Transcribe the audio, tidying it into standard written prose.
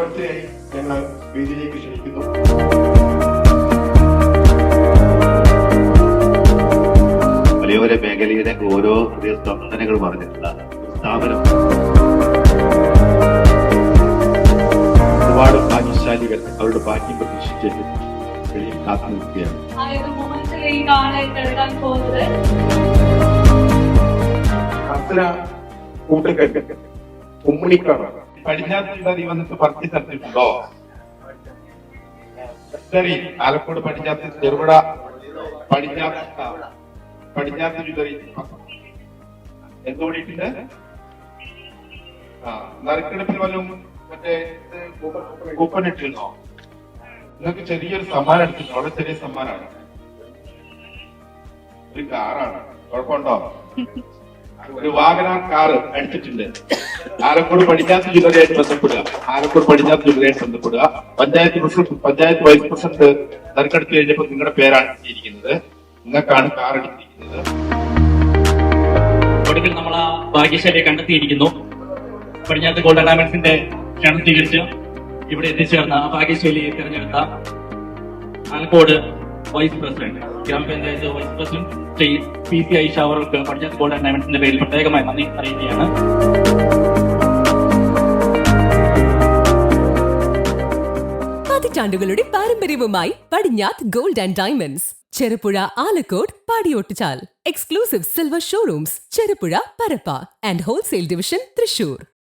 ഓരോരുത്തരെയായി ഞങ്ങൾ വേദിയിലേക്ക് ക്ഷണിക്കുന്നു. മലയോര മേഖലയുടെ ഓരോ ഹൃദയസ്പന്ദനങ്ങൾ പറഞ്ഞിട്ടുള്ള സ്ഥാപനം. ഒരുപാട് ഭാഗ്യശാലികൾ അവരുടെ ഭാഗ്യം പ്രതീക്ഷിച്ച് വെളിയിൽ കാത്തു നിൽക്കുകയാണ്. പടിഞ്ഞാറ് വന്നിട്ട് പറത്തി തരത്തിട്ടുണ്ടോ? ശരി, ആലക്കോട് പടിഞ്ഞാത്ത് ചെറുപുഴ പടിഞ്ഞാത്ത് ചുതറി എന്തുകൂടിയിട്ടുണ്ട്? നറുക്കെടുപ്പിൽ വല്ലതും മറ്റേ കൂപ്പൺ ഇട്ടിരുന്നോ? നിങ്ങൾക്ക് ചെറിയൊരു സമ്മാനം എടുത്തിട്ടുണ്ടോ? വളരെ ചെറിയ സമ്മാനമാണ്, ഒരു കാറാണ്. കുഴപ്പമുണ്ടോ? ഒരു വാഗനാർ കാറ് അടിച്ചിട്ടുണ്ട്. ആലക്കോട് പടിഞ്ഞാത്ത് ജില്ലയായിട്ട് ബന്ധപ്പെടുക. പഞ്ചായത്ത് വൈസ് പ്രസിഡന്റ് നറുക്കെടുത്ത് കഴിഞ്ഞപ്പോൾ നിങ്ങളുടെ പേരാണ് എത്തിയിരിക്കുന്നത്. നിങ്ങൾക്കാണ് കാർ അടിച്ചിരിക്കുന്നത്. ഒടുവിൽ നമ്മൾ ആ ഭാഗ്യശാലിയെ കണ്ടെത്തിയിരിക്കുന്നു. പടിഞ്ഞാത്ത് ഗോൾഡൻ ഡയമണ്ട്സിന്റെ ക്ഷണം സ്വീകരിച്ച് ഇവിടെ എത്തിച്ചേർന്ന ആ ഭാഗ്യശാലിയെ തിരഞ്ഞെടുത്ത ആലക്കോട് വൈസ് പ്രസിഡന്റ്, ഗ്രാമപഞ്ചായത്ത് vice president Shri PC Aisha അവർക്ക് പടിഞ്ഞാത്ത് ഗോൾഡൻ ഡയമണ്ട്സിന്റെ പേരിൽ പ്രത്യേകമായി നന്ദി അറിയിക്കുകയാണ്. പതിറ്റാണ്ടുകളുടെ പാരമ്പര്യവുമായി Padinjath gold and diamonds, Cherupuzha, Alakode, Padiyottuchal. Exclusive silver showrooms Cherupuzha, Parappa and wholesale division Thrissur.